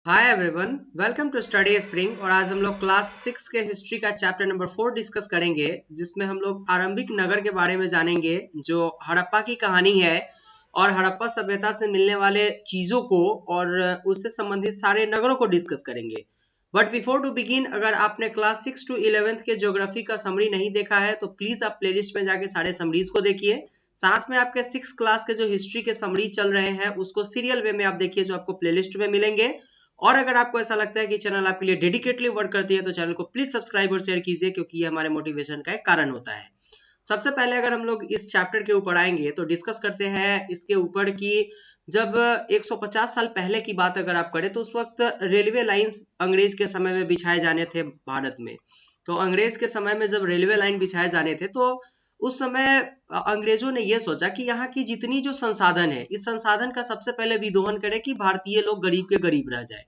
Hi everyone, welcome to study spring. और आज हम लोग क्लास 6 के हिस्ट्री का चैप्टर नंबर 4 डिस्कस करेंगे, जिसमें हम लोग आरंभिक नगर के बारे में जानेंगे, जो हड़प्पा की कहानी है और हड़प्पा सभ्यता से मिलने वाले चीजों को और उससे संबंधित सारे नगरों को डिस्कस करेंगे। बट बिफोर टू बिगिन, अगर आपने क्लास 6 टू 11th के ज्योग्राफी का समरी नहीं देखा है तो प्लीज आप प्लेलिस्ट में जाके सारे समरीज को देखिए। साथ में आपके 6 क्लास के जो हिस्ट्री के समरी चल रहे हैं उसको सीरियल वे में आप देखिए, जो आपको प्लेलिस्ट में मिलेंगे। और अगर आपको ऐसा लगता है कि चैनल आपके लिए डेडिकेटली वर्क करती है तो चैनल को प्लीज सब्सक्राइब और शेयर कीजिए, क्योंकि ये हमारे मोटिवेशन का एक कारण होता है। सबसे पहले अगर हम लोग इस चैप्टर के ऊपर आएंगे तो डिस्कस करते हैं इसके ऊपर कि जब 150 साल पहले की बात अगर आप करें तो उस वक्त रेलवे लाइंस अंग्रेज के समय में बिछाए जाने थे भारत में। तो अंग्रेज के समय में जब रेलवे लाइन बिछाए जाने थे तो उस समय अंग्रेजों ने यह सोचा कि यहाँ की जितनी जो संसाधन है, इस संसाधन का सबसे पहले विदोहन करें कि भारतीय लोग गरीब के गरीब रह जाए।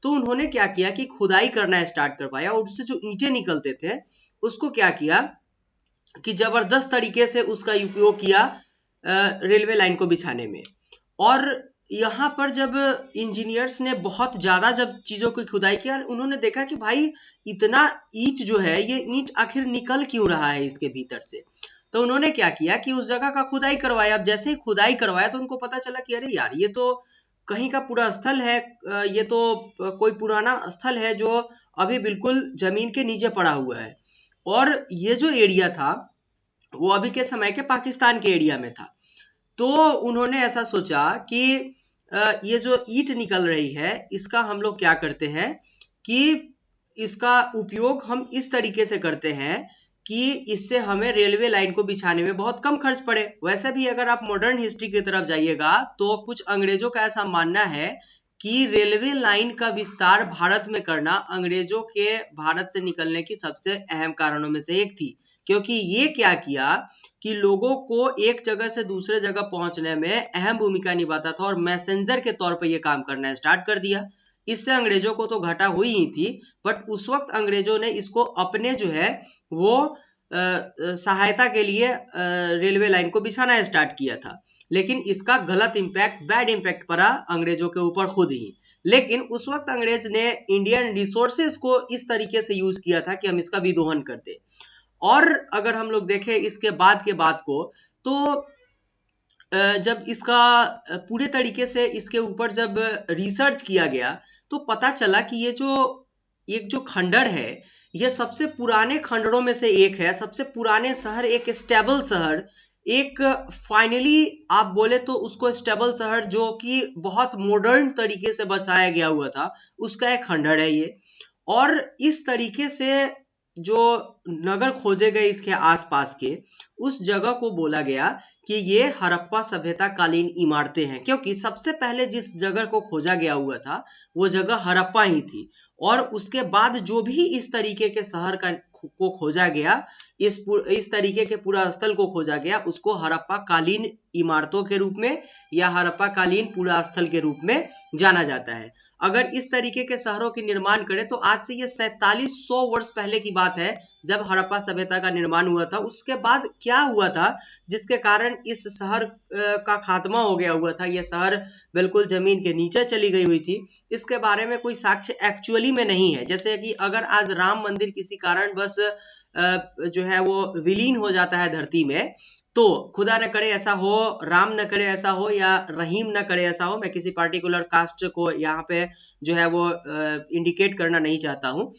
तो उन्होंने क्या किया कि खुदाई करना स्टार्ट करवाया और उससे जो ईंटें निकलते थे उसको क्या किया कि जबरदस्त तरीके से उसका उपयोग किया रेलवे लाइन को बिछाने में। और यहाँ पर जब इंजीनियर्स ने बहुत ज्यादा जब चीजों की खुदाई किया, उन्होंने देखा कि भाई इतना ईंट जो है, ये ईंट आखिर निकल क्यों रहा है इसके भीतर से। तो उन्होंने क्या किया कि उस जगह का खुदाई करवाया। अब जैसे ही खुदाई करवाया तो उनको पता चला कि अरे यार, ये तो कहीं का पूरा स्थल है, ये तो कोई पुराना स्थल है जो अभी बिल्कुल जमीन के नीचे पड़ा हुआ है। और ये जो एरिया था वो अभी के समय के पाकिस्तान के एरिया में था। तो उन्होंने ऐसा सोचा कि ये जो ईंट निकल रही है इसका हम लोग क्या करते हैं कि इसका उपयोग हम इस तरीके से करते हैं कि इससे हमें रेलवे लाइन को बिछाने में बहुत कम खर्च पड़े। वैसे भी अगर आप मॉडर्न हिस्ट्री की तरफ जाइएगा तो कुछ अंग्रेजों का ऐसा मानना है कि रेलवे लाइन का विस्तार भारत में करना अंग्रेजों के भारत से निकलने की सबसे अहम कारणों में से एक थी। क्योंकि ये क्या किया कि लोगों को एक जगह से दूसरे जगह पहुंचने में अहम भूमिका निभाता था और मैसेंजर के तौर पर यह काम करना स्टार्ट कर दिया। इससे अंग्रेजों को तो घाटा हुई ही थी, बट उस वक्त अंग्रेजों ने इसको अपने जो है वो सहायता के लिए रेलवे लाइन को बिछाना स्टार्ट किया था। लेकिन इसका गलत इम्पैक्ट, बैड इम्पैक्ट पड़ा अंग्रेजों के ऊपर खुद ही। लेकिन उस वक्त अंग्रेज ने इंडियन रिसोर्सेज को इस तरीके से यूज किया था कि हम इसका विदोहन करते। और अगर हम लोग देखें इसके बाद के बात को, तो जब इसका पूरे तरीके से इसके ऊपर जब रिसर्च किया गया तो पता चला कि ये जो एक जो खंडर है, ये सबसे पुराने खंडरों में से एक है। सबसे पुराने शहर, एक स्टेबल शहर, एक फाइनली आप बोले तो उसको स्टेबल शहर जो कि बहुत मॉडर्न तरीके से बसाया गया हुआ था, उसका एक खंडर है ये। और इस तरीके से जो नगर खोजे गए इसके आसपास के, उस जगह को बोला गया कि ये हड़प्पा सभ्यता कालीन इमारतें हैं, क्योंकि सबसे पहले जिस जगह को खोजा गया हुआ था वो जगह हड़प्पा ही थी। और उसके बाद जो भी इस तरीके के शहर को खोजा गया, इस तरीके के पूरा स्थल को खोजा गया, उसको हड़प्पा कालीन इमारतों के रूप में या हड़प्पा कालीन पूरा स्थल के रूप में जाना जाता है। अगर इस तरीके के शहरों की निर्माण करें तो आज से ये 4700 वर्ष पहले की बात है जब हड़प्पा सभ्यता का निर्माण हुआ था। उसके बाद क्या हुआ था जिसके कारण इस शहर का खात्मा हो गया हुआ था, यह शहर बिल्कुल जमीन के नीचे चली गई हुई थी, इसके बारे में कोई साक्ष्य एक्चुअली में नहीं है। जैसे कि अगर आज राम मंदिर किसी कारण बस जो है वो विलीन हो जाता है धरती में, तो खुदा न करे ऐसा हो, राम न करे ऐसा हो, या रहीम न करे ऐसा हो, मैं किसी पार्टिकुलर कास्ट को यहाँ पे जो है वो इंडिकेट करना नहीं चाहता हूँ।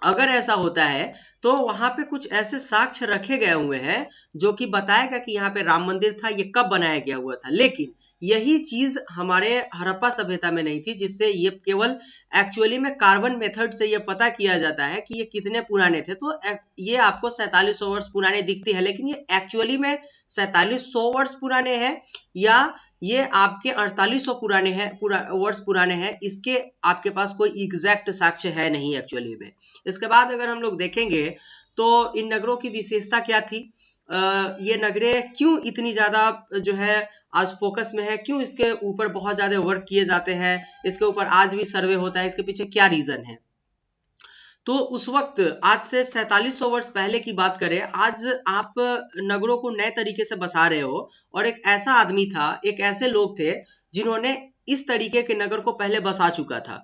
अगर ऐसा होता है तो वहां पे कुछ ऐसे साक्ष्य रखे गए हुए हैं जो कि बताएगा कि यहाँ पे राम मंदिर था, ये कब बनाया गया हुआ था। लेकिन यही चीज हमारे हड़प्पा सभ्यता में नहीं थी, जिससे ये केवल एक्चुअली में कार्बन मेथड से ये पता किया जाता है कि ये कितने पुराने थे। तो ये आपको 4700 वर्ष पुराने दिखते हैं, लेकिन ये एक्चुअली में 4700 वर्ष पुराने हैं या ये आपके 4800 पुराने हैं, वर्ष पुराने हैं, इसके आपके पास कोई एग्जैक्ट साक्ष्य है नहीं एक्चुअली में। इसके बाद अगर हम लोग देखेंगे तो इन नगरों की विशेषता क्या थी, ये नगरें क्यों इतनी ज्यादा जो है आज फोकस में है, क्यों इसके ऊपर बहुत ज्यादा वर्क किए जाते हैं, इसके ऊपर आज भी सर्वे होता है, इसके पीछे क्या रीजन है। तो उस वक्त आज से 4700 वर्ष पहले की बात करें, आज आप नगरों को नए तरीके से बसा रहे हो और एक ऐसा आदमी था, एक ऐसे लोग थे जिन्होंने इस तरीके के नगर को पहले बसा चुका था।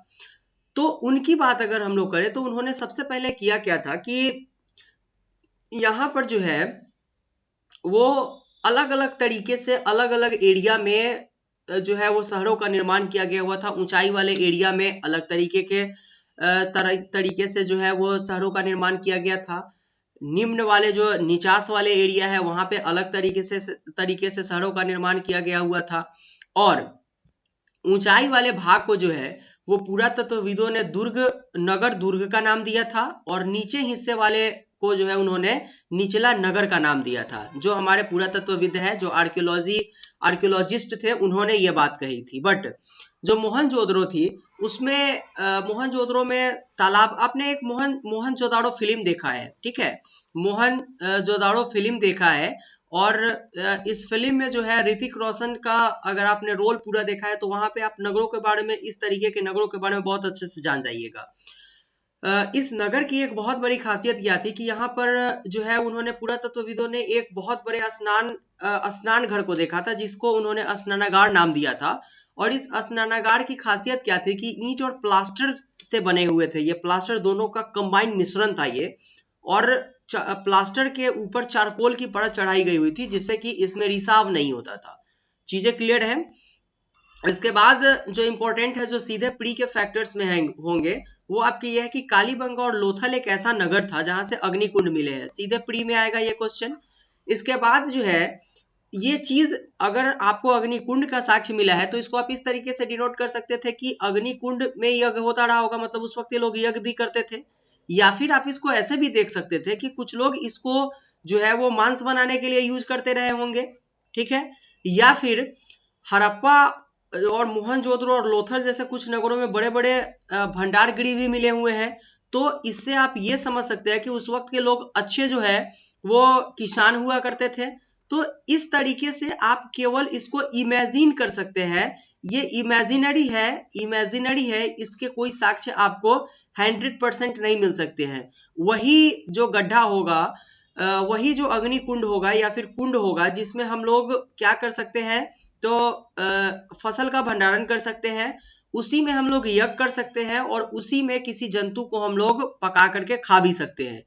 तो उनकी बात अगर हम लोग करें तो उन्होंने सबसे पहले किया क्या था कि यहाँ पर जो है वो अलग अलग तरीके से अलग अलग एरिया में जो है वो शहरों का निर्माण किया गया हुआ था। ऊंचाई वाले एरिया में अलग तरीके के तरीके से जो है वो शहरों का निर्माण किया गया था। निम्न वाले जो निचास वाले एरिया है वहां पे अलग तरीके से शहरों का निर्माण किया गया हुआ था। और ऊंचाई वाले भाग को जो है वो पुरातत्वविदों ने नगर दुर्ग का नाम दिया था, और नीचे हिस्से वाले को जो है उन्होंने निचला नगर का नाम दिया था। जो हमारे पुरातत्वविद है, जो आर्कियोलॉजिस्ट थे, उन्होंने ये बात कही थी। बट जो मोहनजोदड़ो थी उसमें मोहनजोदड़ो में तालाब, आपने एक मोहनजोदड़ो फिल्म देखा है, ठीक है, मोहनजोदड़ो फिल्म देखा है, और इस फिल्म में जो है ऋतिक रोशन का अगर आपने रोल पूरा देखा है तो वहां पे आप नगरों के बारे में, इस तरीके के नगरों के बारे में बहुत अच्छे से जान जाइएगा। इस नगर की एक बहुत बड़ी खासियत यह थी कि यहाँ पर जो है उन्होंने पुरातत्वविदों ने एक बहुत बड़े स्नान घर को देखा था, जिसको उन्होंने स्नानागार नाम दिया था। और इस स्नानागार की खासियत क्या थी कि ईंट और प्लास्टर से बने हुए थे। ये प्लास्टर दोनों का कंबाइंड मिश्रण था ये, और प्लास्टर के ऊपर चारकोल की परत चढ़ाई गई हुई थी, जिससे कि इसमें रिसाव नहीं होता था। चीजें क्लियर है। इसके बाद जो इंपॉर्टेंट है, जो सीधे प्री के फैक्टर्स में होंगे, वो आपके ये है कि कालीबंगा और लोथल एक ऐसा नगर था जहां से अग्निकुंड मिले हैं। सीधे प्री में आएगा ये क्वेश्चन। इसके बाद जो है ये चीज, अगर आपको अग्निकुंड का साक्ष्य मिला है तो इसको आप इस तरीके से डिनोट कर सकते थे कि अग्निकुंड में यज्ञ होता रहा होगा, मतलब उस वक्त ये लोग यज्ञ भी करते थे। या फिर आप इसको ऐसे भी देख सकते थे कि कुछ लोग इसको जो है वो मांस बनाने के लिए यूज करते रहे होंगे, ठीक है। या फिर हड़प्पा और मोहनजोदड़ो और लोथल जैसे कुछ नगरों में बड़े बड़े भंडार गृह भी मिले हुए हैं। तो इससे आप ये समझ सकते हैं कि उस वक्त के लोग अच्छे जो है वो किसान हुआ करते थे। तो इस तरीके से आप केवल इसको इमेजिन कर सकते हैं। ये इमेजिनरी है, इसके कोई साक्ष्य आपको 100% नहीं मिल सकते हैं। वही जो गड्ढा होगा, वही जो अग्निकुंड होगा या फिर कुंड होगा, जिसमें हम लोग क्या कर सकते हैं, तो फसल का भंडारण कर सकते हैं, उसी में हम लोग यज्ञ कर सकते हैं, और उसी में किसी जंतु को हम लोग पका करके खा भी सकते हैं।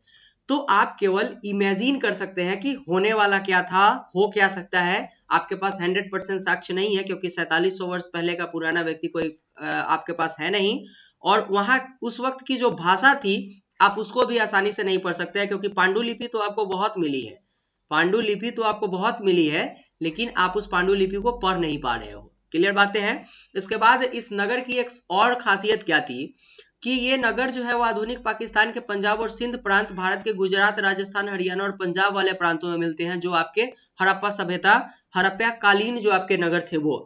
तो आप केवल इमेजिन कर सकते हैं कि होने वाला क्या था, हो क्या सकता है। आपके पास 100% साक्ष्य नहीं है, क्योंकि 4700 वर्ष पहले का पुराना व्यक्ति कोई आपके पास है नहीं। और वहां उस वक्त की जो भाषा थी आप उसको भी आसानी से नहीं पढ़ सकते हैं, क्योंकि पांडुलिपि तो आपको बहुत मिली है, लेकिन आप उस पांडुलिपि को पढ़ नहीं पा रहे हो। क्लियर बातें हैं। इसके बाद इस नगर की एक और खासियत क्या थी कि ये नगर जो है वो आधुनिक पाकिस्तान के पंजाब और सिंध प्रांत, भारत के गुजरात, राजस्थान, हरियाणा और पंजाब वाले प्रांतों में मिलते हैं, जो आपके हड़प्पा सभ्यता, हड़प्पा कालीन जो आपके नगर थे वो।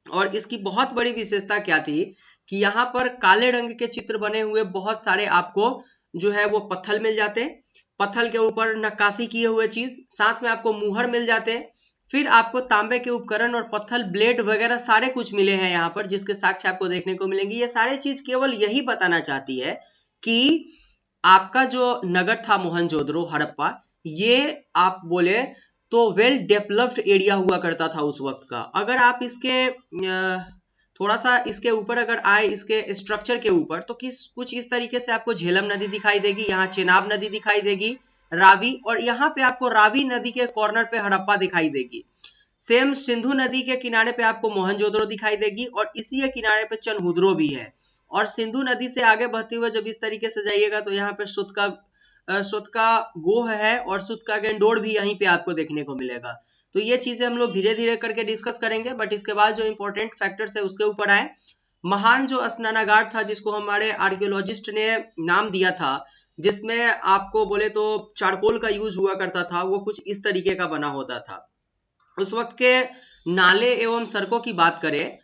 और इसकी बहुत बड़ी विशेषता क्या थी कि यहाँ पर काले रंग के चित्र बने हुए बहुत सारे आपको जो है वो पत्थर मिल जाते, पत्थर के ऊपर नक्काशी किए हुए चीज, साथ में आपको मुहर मिल जाते, फिर आपको तांबे के उपकरण और पत्थर, ब्लेड वगैरह सारे कुछ मिले हैं यहाँ पर, जिसके साक्ष्य आपको देखने को मिलेंगे। ये सारे चीज केवल यही बताना चाहती है कि आपका जो नगर था मोहनजोदड़ो, हड़प्पा, ये आप बोले तो वेल डेवलप्ड एरिया हुआ करता था उस वक्त का। अगर आप इसके थोड़ा सा इसके ऊपर अगर आए, इसके स्ट्रक्चर के ऊपर, तो कुछ इस तरीके से आपको झेलम नदी दिखाई देगी, यहाँ चेनाब नदी दिखाई देगी, रावी, और यहाँ पे आपको रावी नदी के कॉर्नर पे हड़प्पा दिखाई देगी। सेम सिंधु नदी के किनारे पे आपको मोहनजोदड़ो दिखाई देगी, और इसी के किनारे पे चनहुद्रो भी है। और सिंधु नदी से आगे बहते हुए जब इस तरीके से जाइएगा तो यहाँ पे सुत का गोह है, और सुत का गेंडोड़ भी यहीं पे आपको देखने को मिलेगा। तो ये चीजें हम लोग धीरे धीरे करके डिस्कस करेंगे। बट इसके बाद जो इंपॉर्टेंट फैक्टर्स है उसके ऊपर आए। महान जो स्नानागार था, जिसको हमारे आर्कियोलॉजिस्ट ने नाम दिया था, जिसमें आपको बोले तो चारकोल का यूज हुआ करता था, वो कुछ इस तरीके का बना होता था। उस वक्त के नाले एवं सड़कों की बात करें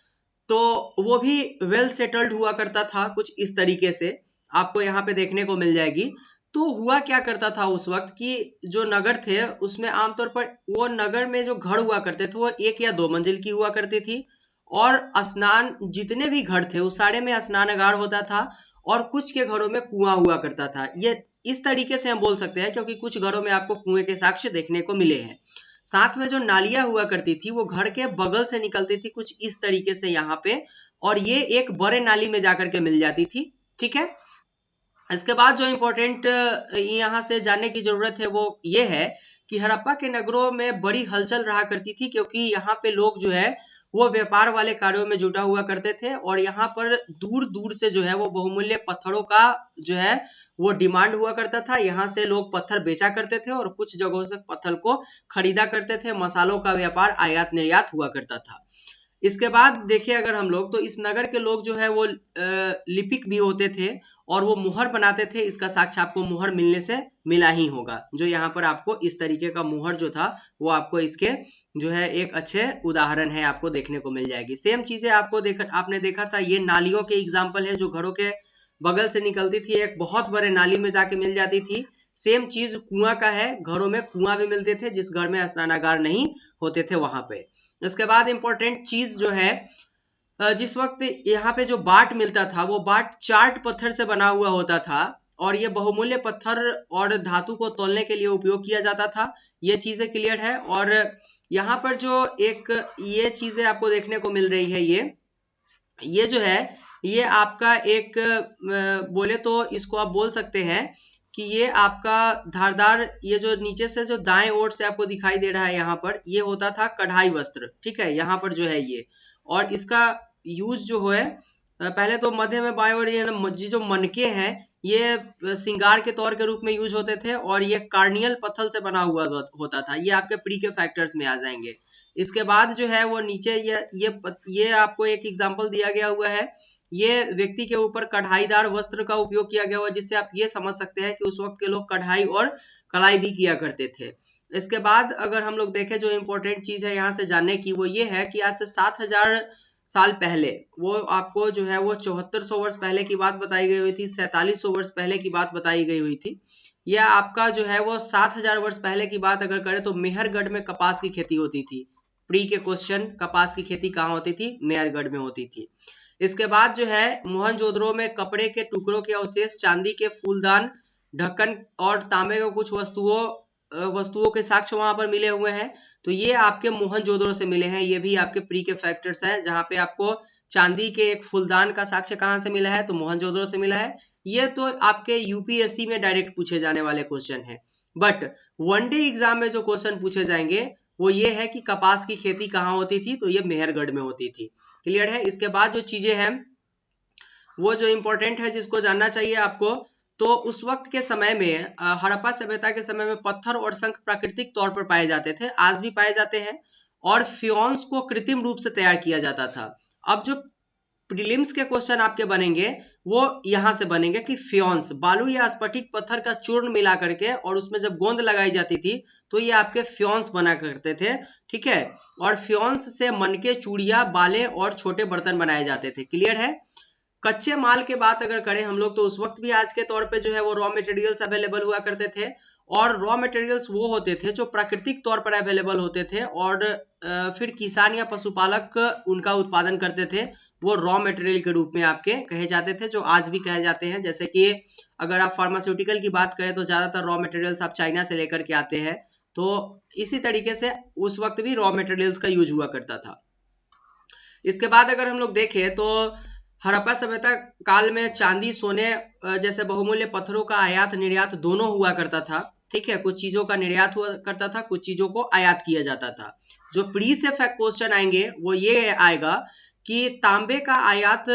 तो वो भी वेल सेटल्ड हुआ करता था, कुछ इस तरीके से आपको यहाँ पे देखने को मिल जाएगी। तो हुआ क्या करता था उस वक्त कि जो नगर थे उसमें आमतौर पर वो नगर में जो घर हुआ करते थे वो 1 या 2 मंजिल की हुआ करती थी, और स्नान जितने भी घर थे उस सारे में स्नानागार होता था, और कुछ के घरों में कुआं हुआ करता था। ये इस तरीके से हम बोल सकते हैं, क्योंकि कुछ घरों में आपको कुएं के साक्ष्य देखने को मिले हैं। साथ में जो नालियां हुआ करती थी वो घर के बगल से निकलती थी कुछ इस तरीके से यहाँ पे, और ये एक बड़े नाली में जाकर के मिल जाती थी। ठीक है, इसके बाद जो इम्पोर्टेंट यहाँ से जानने की जरूरत है वो ये है कि हड़प्पा के नगरों में बड़ी हलचल रहा करती थी, क्योंकि यहाँ पे लोग जो है वो व्यापार वाले कार्यों में जुटा हुआ करते थे, और यहाँ पर दूर दूर से जो है वो बहुमूल्य पत्थरों का जो है वो डिमांड हुआ करता था। यहाँ से लोग पत्थर बेचा करते थे और कुछ जगहों से पत्थर को खरीदा करते थे। मसालों का व्यापार आयात निर्यात हुआ करता था। इसके बाद देखिए अगर हम लोग, तो इस नगर के लोग जो है वो लिपिक भी होते थे और वो मुहर बनाते थे। इसका साक्ष्य आपको मुहर मिलने से मिला ही होगा, जो यहाँ पर आपको इस तरीके का मुहर जो था वो आपको इसके जो है एक अच्छे उदाहरण है आपको देखने को मिल जाएगी। सेम चीजें आपने देखा था, ये नालियों के एग्जाम्पल है जो घरों के बगल से निकलती थी, एक बहुत बड़े नाली में जाके मिल जाती थी। सेम चीज कुआं का है, घरों में कुआं भी मिलते थे जिस घर में स्नानागार नहीं होते थे वहां पे। इसके बाद इंपॉर्टेंट चीज जो है, जिस वक्त यहाँ पे जो बाट मिलता था वो बाट चार्ट पत्थर से बना हुआ होता था, और ये बहुमूल्य पत्थर और धातु को तौलने के लिए उपयोग किया जाता था। ये चीजें क्लियर है। और यहाँ पर जो एक ये चीजें आपको देखने को मिल रही है, ये जो है ये आपका एक बोले तो इसको आप बोल सकते हैं कि ये आपका धारदार, ये जो नीचे से जो दाएं ओर से आपको दिखाई दे रहा है यहाँ पर, ये होता था कढ़ाई वस्त्र। ठीक है, यहाँ पर जो है ये, और इसका यूज जो है पहले तो मध्य में बाएं ओर ये जो मनके हैं ये श्रृंगार के तौर के रूप में यूज होते थे, और ये कार्नियल पत्थर से बना हुआ होता था। ये आपके प्री के फैक्टर्स में आ जाएंगे। इसके बाद जो है वो नीचे ये आपको एक एग्जाम्पल दिया गया हुआ है। ये व्यक्ति के ऊपर कढ़ाईदार वस्त्र का उपयोग किया गया हुआ, जिससे आप ये समझ सकते हैं कि उस वक्त के लोग कढ़ाई और कलाई भी किया करते थे। इसके बाद अगर हम लोग देखें, जो इम्पोर्टेंट चीज है यहाँ से जानने की वो ये है कि आज से 7000 साल पहले, वो आपको जो है वो 7400 वर्ष पहले की बात बताई गई हुई थी, 4700 वर्ष पहले की बात बताई गई हुई थी। यह आपका जो है वो 7000 वर्ष पहले की बात अगर करें तो मेहरगढ़ में कपास की खेती होती थी। प्री के क्वेश्चन, कपास की खेती कहाँ होती थी? मेहरगढ़ में होती थी। इसके बाद जो है मोहनजोदड़ो में कपड़े के टुकड़ों के अवशेष, चांदी के फूलदान, ढक्कन और तांबे के कुछ वस्तुओं के साक्ष्य वहां पर मिले हुए हैं। तो ये आपके मोहनजोदड़ो से मिले हैं। ये भी आपके प्री के फैक्टर्स हैं, जहां पे आपको चांदी के एक फूलदान का साक्ष्य कहां से मिला है? तो मोहनजोदड़ो से मिला है। ये तो आपके यूपीएससी में डायरेक्ट पूछे जाने वाले क्वेश्चन है, बट वनडे एग्जाम में जो क्वेश्चन पूछे जाएंगे वो ये है कि कपास की खेती कहाँ होती थी? तो ये मेहरगढ़ में होती थी। क्लियर है। इसके बाद जो चीजें हैं वो जो इंपॉर्टेंट है जिसको जानना चाहिए आपको, तो उस वक्त के समय में हड़प्पा सभ्यता के समय में पत्थर और शंख प्राकृतिक तौर पर पाए जाते थे, आज भी पाए जाते हैं, और फ्योन्स को कृत्रिम रूप से तैयार किया जाता था। अब जो प्रीलिम्स के क्वेश्चन आपके बनेंगे वो यहाँ से बनेंगे कि फ्योन्स, बालू या स्फटिक पत्थर का चूर्ण मिला करके और उसमें जब गोंद लगाई जाती थी तो ये आपके फ्योन्स बना करते थे। ठीक है, और फ्योन्स से मनके, चूड़ियां, बाले और छोटे बर्तन बनाए जाते थे। क्लियर है। कच्चे माल के बात अगर करें हम लोग, तो उस वक्त भी आज के तौर पे जो है वो रॉ मटेरियल्स अवेलेबल हुआ करते थे, और रॉ मटेरियल्स वो होते थे जो प्राकृतिक तौर पर अवेलेबल होते थे, और फिर किसान या पशुपालक उनका उत्पादन करते थे। वो रॉ मटेरियल के रूप में आपके कहे जाते थे, जो आज भी कहे जाते हैं। जैसे कि अगर आप फार्मास्यूटिकल की बात करें तो ज्यादातर रॉ मटेरियल्स आप चाइना से लेकर के आते हैं, तो इसी तरीके से उस वक्त भी रॉ मटेरियल्स का यूज हुआ करता था। इसके बाद अगर हम लोग देखें तो हड़प्पा सभ्यता काल में चांदी, सोने जैसे बहुमूल्य पत्थरों का आयात निर्यात दोनों हुआ करता था। ठीक है, कुछ चीजों का निर्यात हुआ करता था, कुछ चीजों को आयात किया जाता था। जो प्री से क्वेश्चन आएंगे वो ये आएगा कि तांबे का आयात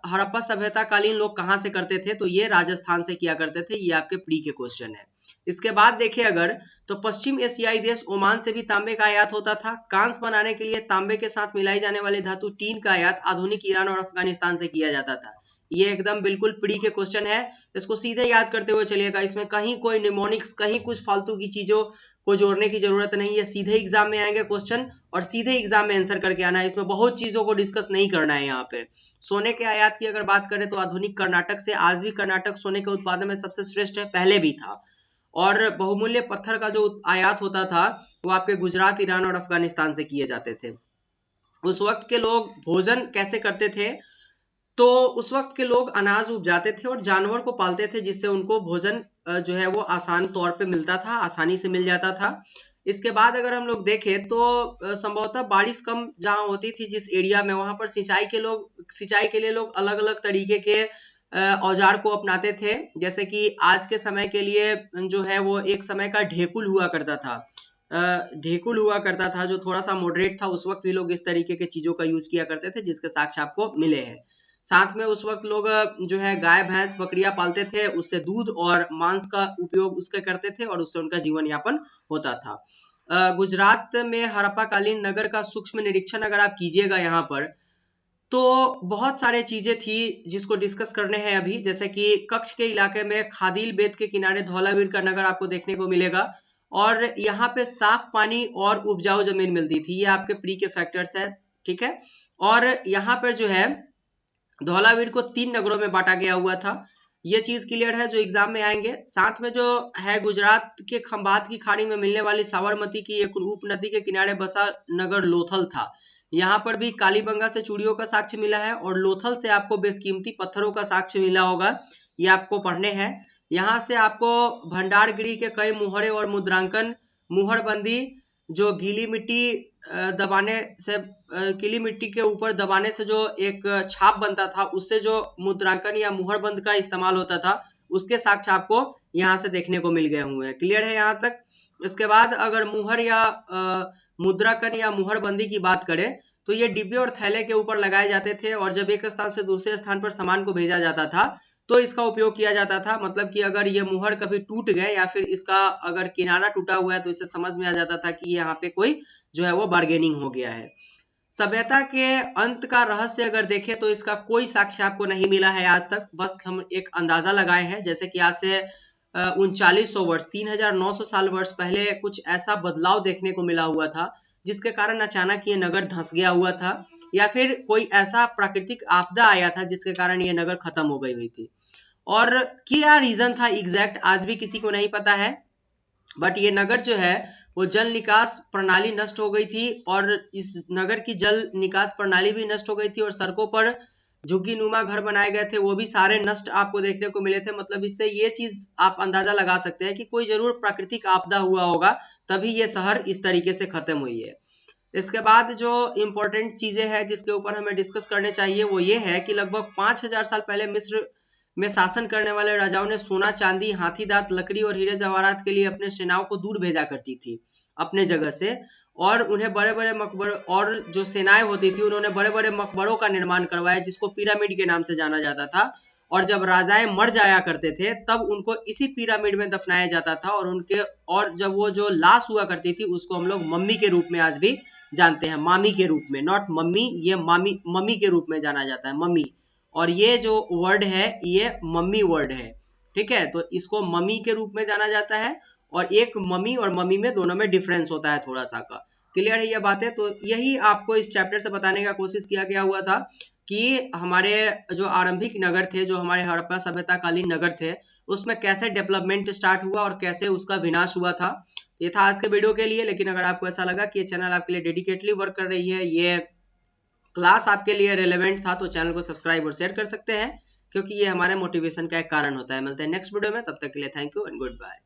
हड़प्पा सभ्यता कालीन लोग कहाँ से करते थे? तो ये राजस्थान से किया करते थे। ये आपके प्री के क्वेश्चन है। इसके बाद देखिए अगर, तो पश्चिम एशियाई देश ओमान से भी तांबे का आयात होता था। कांस बनाने के लिए तांबे के साथ मिलाई जाने वाली धातु टीन का आयात आधुनिक ईरान और अफगानिस्तान से किया जाता था। ये एकदम बिल्कुल प्री के क्वेश्चन है, इसको सीधे याद करते हुए चलिएगा। इसमें कहीं कोई निमोनिक्स, कहीं कुछ फालतू की चीजों को जोड़ने की जरूरत नहीं है। सीधे एग्जाम में आएंगे क्वेश्चन और सीधे एग्जाम में आंसर करके आना है। इसमें बहुत चीजों को डिस्कस नहीं करना है। यहाँ पे सोने के आयात की अगर बात करें तो आधुनिक कर्नाटक से, आज भी कर्नाटक सोने के उत्पादन में सबसे श्रेष्ठ है, पहले भी था। और बहुमूल्य पत्थर का जो आयात होता था वो आपके गुजरात, ईरान और अफगानिस्तान से किए जाते थे। उस वक्त के लोग भोजन कैसे करते थे? तो उस वक्त के लोग अनाज उपजाते थे और जानवर को पालते थे, जिससे उनको भोजन जो है वो आसान तौर पे मिलता था, आसानी से मिल जाता था। इसके बाद अगर हम लोग देखें तो संभवतः बारिश कम जहाँ होती थी जिस एरिया में, वहां पर सिंचाई के लिए लोग अलग अलग तरीके के औजार को अपनाते थे। जैसे कि आज के समय के लिए जो है वो एक समय का ढेकुल हुआ करता था, जो थोड़ा सा मॉडरेट था। उस वक्त भी लोग इस तरीके के चीजों का यूज किया करते थे जिसके साक्ष्य आपको मिले हैं। साथ में उस वक्त लोग जो है गाय भैंस बकरियां पालते थे, उससे दूध और मांस का उपयोग उसके करते थे और उससे उनका जीवन यापन होता था। गुजरात में हड़प्पा कालीन नगर का सूक्ष्म निरीक्षण अगर आप कीजिएगा यहाँ पर, तो बहुत सारे चीजें थी जिसको डिस्कस करने हैं अभी। जैसे कि कच्छ के इलाके में खादिल बेद के किनारे धौलावीर का नगर आपको देखने को मिलेगा, और यहाँ पे साफ पानी और उपजाऊ जमीन मिलती थी। ये आपके प्री के फैक्टर्स है, ठीक है। और यहाँ पर जो है धौलावीर को 3 नगरों में बांटा गया हुआ था। ये चीज क्लियर है जो एग्जाम में आएंगे। साथ में जो है गुजरात के खंभात की खाड़ी में मिलने वाली साबरमती की एक उप नदी के किनारे बसा नगर लोथल था। यहाँ पर भी कालीबंगा से चूड़ियों का साक्ष्य मिला है और लोथल से आपको बेशकीमती पत्थरों का साक्ष्य मिला होगा, ये आपको पढ़ने हैं। यहाँ से आपको भंडारगिरी के कई मुहरे और मुद्रांकन, मुहरबंदी जो गीली मिट्टी के ऊपर दबाने से जो एक छाप बनता था, उससे जो मुद्रांकन या मुहरबंद का इस्तेमाल होता था, उसके साक्ष्य आपको यहाँ से देखने को मिल गए हुए हैं। क्लियर है यहाँ तक? इसके बाद अगर मुहर या मुद्राकन या मुहरबंदी की बात करें तो ये डिब्बे और थैले के ऊपर लगाए जाते थे, और जब एक स्थान से दूसरे स्थान पर सामान को भेजा जाता था तो इसका उपयोग किया जाता था। मतलब कि अगर ये मुहर कभी टूट गए या फिर इसका अगर किनारा टूटा हुआ है तो इसे समझ में आ जाता था कि यहाँ पे कोई जो है वो बार्गेनिंग हो गया है। सभ्यता के अंत का रहस्य अगर देखें तो इसका कोई साक्ष्य आपको नहीं मिला है आज तक, बस हम एक अंदाजा लगाए हैं। जैसे कि आज से 3900 वर्ष 3900 साल वर्ष पहले कुछ ऐसा बदलाव देखने को मिला हुआ था जिसके कारण अचानक ये नगर धंस गया हुआ था, या फिर कोई ऐसा प्राकृतिक आपदा आया था जिसके कारण ये नगर खत्म हो गई हुई थी। और क्या रीजन था एग्जैक्ट आज भी किसी को नहीं पता है। बट ये नगर जो है वो जल निकास प्रणाली नष्ट हो गई थी, और इस नगर की जल निकास प्रणाली भी नष्ट हो गई थी, और सड़कों पर झुग्गी नुमा घर बनाए गए थे वो भी सारे नष्ट आपको देखने को मिले थे। मतलब इससे ये चीज आप अंदाजा लगा सकते हैं कि कोई जरूर प्राकृतिक आपदा हुआ होगा तभी ये शहर इस तरीके से खत्म हुई है। इसके बाद जो इम्पोर्टेंट चीजें हैं जिसके ऊपर हमें डिस्कस करने चाहिए वो ये है कि लगभग 5000 साल पहले मिस्र में शासन करने वाले राजाओं ने सोना, चांदी, हाथी दांत, लकड़ी और हीरे जवाहरात के लिए अपने सेनाओं को दूर भेजा करती थी अपने जगह से, और उन्हें बड़े बड़े मकबरों, और जो सेनाएं होती थी उन्होंने बड़े बड़े मकबरों का निर्माण करवाया जिसको पिरामिड के नाम से जाना जाता था। और जब राजाएं मर जाया करते थे तब उनको इसी पिरामिड में दफनाया जाता था, और जब वो जो लाश हुआ करती थी उसको हम लोग मम्मी के रूप में आज भी जानते हैं, मामी के रूप में, नॉट मम्मी, ये मम्मी के रूप में जाना जाता है, मम्मी। और ये जो वर्ड है ये मम्मी वर्ड है, ठीक है। तो इसको मम्मी के रूप में जाना जाता है, और एक मम्मी और मम्मी में दोनों में डिफरेंस होता है थोड़ा सा का। क्लियर है ये बातें? तो यही आपको इस चैप्टर से बताने का कोशिश किया गया हुआ था कि हमारे जो आरंभिक नगर थे, जो हमारे हड़प्पा सभ्यता कालीन नगर थे, उसमें कैसे डेवलपमेंट स्टार्ट हुआ और कैसे उसका विनाश हुआ था। ये था आज के वीडियो के लिए। लेकिन अगर आपको ऐसा लगा कि ये चैनल आपके लिए डेडिकेटली वर्क कर रही है, ये क्लास आपके लिए रेलेवेंट था, तो चैनल को सब्सक्राइब और शेयर कर सकते हैं, क्योंकि ये हमारे मोटिवेशन का एक कारण होता है। मिलते हैं नेक्स्ट वीडियो में, तब तक के लिए thank you and good bye.